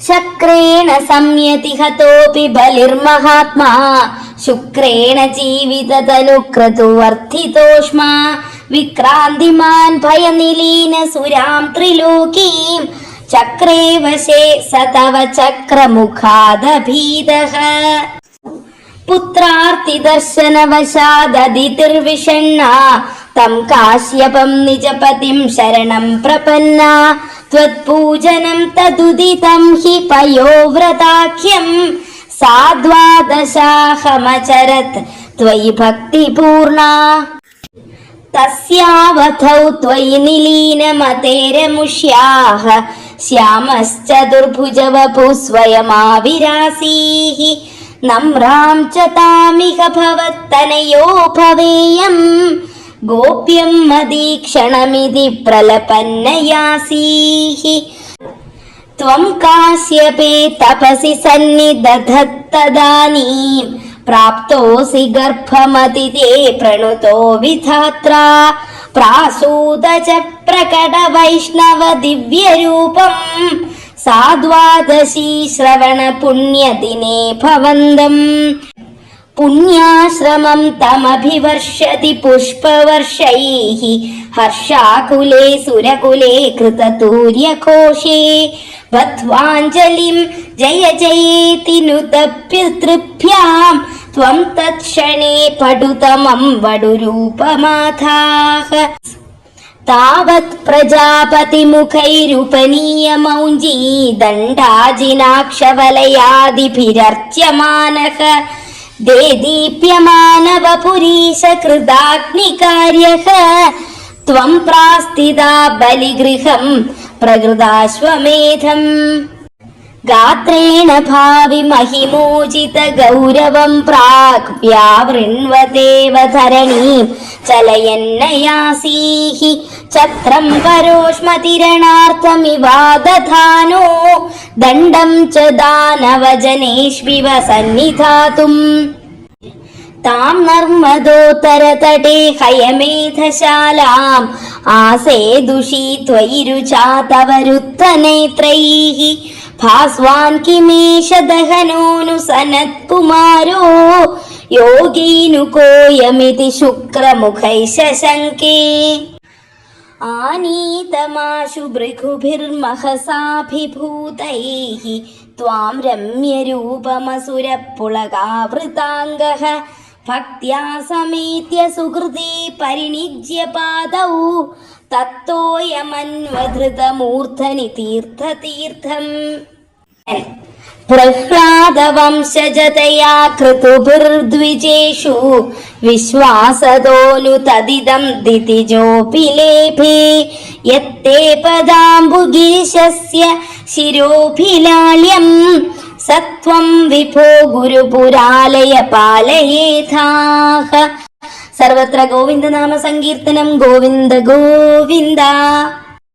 ശക്രേണ സംയതി ഹതോപി ബലിർമഹാത്മാ ശുക്രേണ ജീവിതതനുക്രതു വർദ്ധിതോഷ്മാ വിക്രാന്തിമാൻ ഭയനിലീന സുരാം ത്രിലോകീം ചക്രേ വശേ സതവ ചക്രമുഖാദഭീതഃ പുത്രാർത്തിദർശനവശാദതിർവിഷണ്ണ തം കാശ്യപം നിജപതിം ശരണം പ്രപന്ന ത്വത്പൂജനം തദുദിതം ഹി പയോവ്രതാഖ്യം സാദ്വാദശാഹമചരത് ത്വയി ഭക്തിപൂർണ തസ്യാവധൗ ത്വയി നിലീനമതേരമുഷ്യാഃ ശ്യാമശ്ചതുർഭുജവപു സ്വയമാവിരാസീഃ നമ്രാം ച താമിഹ ഭവത്തനയോ ഭവേയം ഗോപ്യം മദീക്ഷണമിതി പ്രലപന്നയാസീഃ ത്വം കാശ്യപേ തപസി സന്നിദധത്തദാനീം പ്രാപ്തോസി ഗർഭമതിതേ പ്രണുതോ വിധാത്രാ പ്രാസൂത ച പ്രകട വൈഷ്ണവ ദിവ്യരൂപം സാദ്വാദശീ ശ്രവണ പുണ്യദിനേ ഭവന്തം പുണ്യാശ്രമം തമഭിവർഷതി പുഷ്പവർഷൈഃ ഹർഷാകുലേ സുരകുലേ കൃതതൂര്യഘോഷേ ബദ്ധ്വാഞ്ജലിം ജയ ജയേതി നുതപ്യതൃഭ്യാം ത്വം തത്ക്ഷണേ പടുതമം വടുരൂപമാഥാഃ താവത് പ്രജാപതിമുഖൈരുപനീയമൗഞ്ജീ ദണ്ഡാജിനാക്ഷവലയാദിഭിരർച്യമാനഃ ദേദീപ്യമാനവപുരീശകൃതാഗ്നികാര്യഃ ത്വം പ്രാസ്ഥിതാ ബലിഗൃഹം പ്രകൃതാശ്വമേധം ഗാത്രേണ ഭാവി മഹിമോചിത ഗൗരവം പ്രാഗ് വ്യാവൃണ്വതേവ ധരണീം ചലയന്നയാസീഃ ഛത്രം കരോഷ്മതിരണാർത്ഥമിവാദധാനോ ദണ്ഡം ച ദാനവജനേഷ്വിവ സന്നിധാതും താം നർമ്മദോത്തരതടേ ഹയമേധശാലാം ആസേദുഷീ ത്വയി രുചാ തവ രുദ്ധനേത്രൈഃ ഭാസ്വാൻ കിമേഷ ദഹനോനു സനത്കുമാരോ യോഗീനുകോയമിതി ശുക്രമുഖൈ ശശങ്കേ ആനീതമാശു ഭൃഗുഭിർമഹസാഭിഭൂതൈഃ ത്വാം രമ്യരൂപമസുരപ്പുളകാവൃതാംഗഃ ഭക്ത്യാ സമേത്യ സുഹൃദേ പരിണിജ്യ പാദൗ തത്തോയമന്വധൃതമൂർധനി തീർത്ഥതീർത്ഥം പ്രഹ്ലാദവംശജതയാ കൃതുഭിർദ്വിജേഷു വിശ്വാസതോനു തദിദം ദിതിജോപി ലേഭേ യത്തേ പദാംബുഗീശസ്യ ശിരോഭിലാള്യം സത്വം വിഭോ ഗുരുപുരാലയ പാലയേഥാഃ. സർവത്ര ഗോവിന്ദനാമ സങ്കീർത്തനം. ഗോവിന്ദ ഗോവിന്ദ.